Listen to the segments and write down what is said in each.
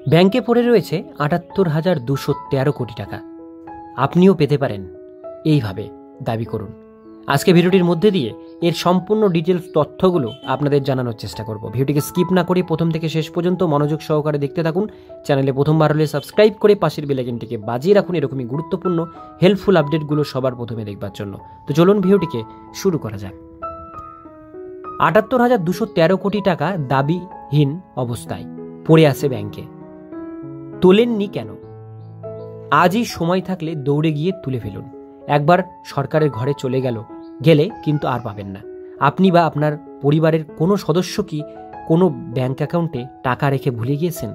ব্যাংকে পড়ে রয়েছে ৭৮,২১৩ কোটি টাকা। আপনিও পেতে পারেন, এইভাবে দাবি করুন। আজকে ভিডিওটির মধ্যে দিয়ে এর সম্পূর্ণ ডিটেলস তথ্যগুলো আপনাদের জানানোর চেষ্টা করব। ভিডিওটিকে স্কিপ না করে প্রথম থেকে শেষ পর্যন্ত মনোযোগ সহকারে দেখতে থাকুন। চ্যানেলে প্রথমবার হলে সাবস্ক্রাইব করে পাশের বেল আইকনটিকে বাজিয়ে রাখুন এরকমই গুরুত্বপূর্ণ হেল্পফুল আপডেটগুলো সবার প্রথমে দেখবার জন্য। তো চলুন ভিডিওটিকে শুরু করা যাক। ৭৮,২১৩ কোটি টাকা দাবিহীন অবস্থায় পড়ে আছে ব্যাংকে। তোলেননি কেন? আজই সময় থাকলে দৌড়ে গিয়ে তুলে ফেলুন। একবার সরকারের ঘরে গেলে কিন্তু আর পাবেন না। আপনি বা আপনার পরিবারের কোনো সদস্য কি কোনো ব্যাংক অ্যাকাউন্টে টাকা রেখে ভুলে গিয়েছেন?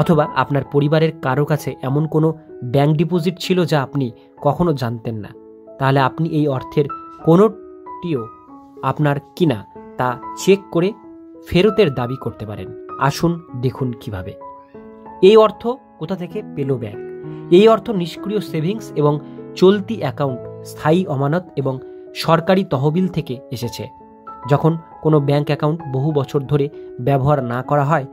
অথবা আপনার পরিবারের কারো কাছে এমন কোনো ব্যাংক ডিপোজিট ছিল যা আপনি কখনো জানতেন না? তাহলে আপনি এই অর্থের কোনোটিও আপনার কিনা তা চেক করে ফেরতের দাবি করতে পারেন। আসুন দেখুন কিভাবে। এই অর্থ কোথা থেকে পেল ব্যাংক? এই অর্থ নিষ্ক্রিয় সেভিংস এবং চলতি অ্যাকাউন্ট, স্থায়ী অমানত এবং সরকারি তহবিল থেকে এসেছে। যখন কোনো ব্যাংক অ্যাকাউন্ট বহু বছর ধরে ব্যবহার না করা হয়,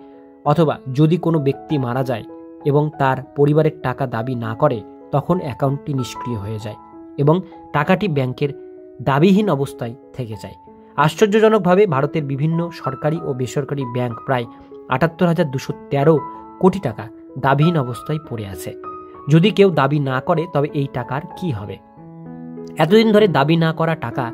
অথবা যদি কোনো ব্যক্তি মারা যায় এবং তার পরিবারের টাকা দাবি না করে, তখন অ্যাকাউন্টটি নিষ্ক্রিয় হয়ে যায় এবং টাকাটি ব্যাংকের দাবিহীন অবস্থায় থেকে যায়। আশ্চর্যজনকভাবে ভারতের বিভিন্ন সরকারি ও বেসরকারি ব্যাংক প্রায় ৭৮,২১৩ কোটি টাকা দাবিহীন অবস্থায় পড়ে আছে। যদি কেউ দাবি না করে তবে এই টাকার কি হবে? এতদিন ধরে দাবি না করা টাকা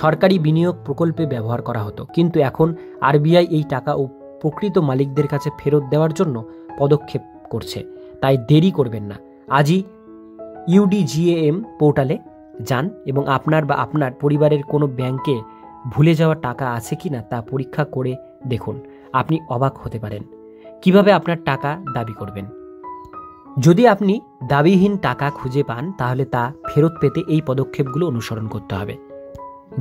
সরকারি বিনিয়োগ প্রকল্পে ব্যবহার করা হতো, কিন্তু এখন আরবিআই এই টাকা ও প্রকৃত মালিকদের কাছে ফেরত দেওয়ার জন্য পদক্ষেপ করছে। তাই দেরি করবেন না, আজই ইউডিজিএএম পোর্টালে যান এবং আপনার বা আপনার পরিবারের কোনো ব্যাংকে ভুলে যাওয়া টাকা আছে কিনা তা পরীক্ষা করে দেখুন। আপনি অবাক হতে পারেন কিভাবে আপনার টাকা দাবি করবেন। যদি আপনি দাবিহীন টাকা খুঁজে পান, তাহলে তা ফেরত পেতে এই পদক্ষেপগুলো অনুসরণ করতে হবে।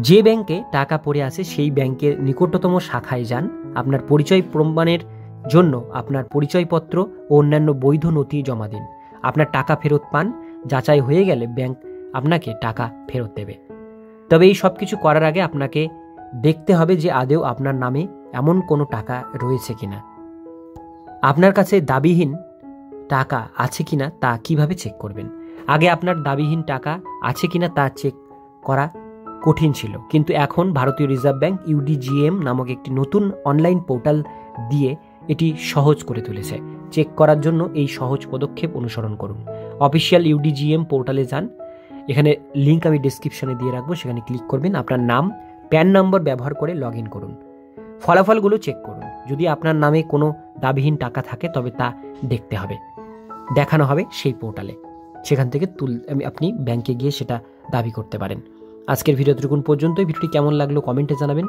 যে ব্যাংকে টাকা পড়ে আছে সেই ব্যাংকের নিকটতম শাখায় যান। আপনার পরিচয় প্রমাণের জন্য আপনার পরিচয়পত্র ও অন্যান্য বৈধ নথি জমা দিন। আপনার টাকা ফেরত পান যাচাই হয়ে গেলে ব্যাংক আপনাকে টাকা ফেরত দেবে। তবে এই সব কিছু করার আগে আপনাকে দেখতে হবে যে আদৌ আপনার নামে এমন কোনো টাকা রয়েছে কিনা। আপনার কাছে দাবিহীন টাকা আছে কিনা তা কিভাবে চেক করবেন? আগে আপনার দাবিহীন টাকা আছে কিনা তা চেক করা কঠিন ছিল, কিন্তু এখন ভারতীয় রিজার্ভ ব্যাংক ইউডিজিএম নামক একটি নতুন অনলাইন পোর্টাল দিয়ে এটি সহজ করে তুলেছে। চেক করার জন্য এই সহজ পদক্ষেপ অনুসরণ করুন। অফিসিয়াল ইউডিজিএম পোর্টালে যান। এখানে লিঙ্ক আমি ডেসক্রিপশনে দিয়ে রাখবো, সেখানে ক্লিক করবেন। আপনার নাম, প্যান নম্বর ব্যবহার করে লগ ইন করুন। ফলাফলগুলো চেক করুন। যদি আপনার নামে কোনো দাবিহীন টাকা থাকে তবে তা দেখানো হবে সেই পোর্টালে। সেখান থেকে আপনি ব্যাংকে গিয়ে সেটা দাবি করতে পারেন। আজকের ভিডিওটুকুন পর্যন্তই। ভিডিওটি কেমন লাগলো কমেন্টে জানাবেন।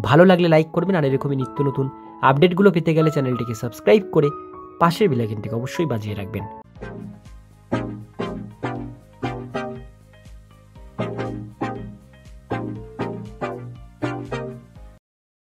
ভালো লাগলে লাইক করবেন, আর এরকমই নিত্য নতুন আপডেটগুলো পেতে গেলে চ্যানেলটিকে সাবস্ক্রাইব করে পাশের বেল আইকনটিকে অবশ্যই বাজিয়ে রাখবেন।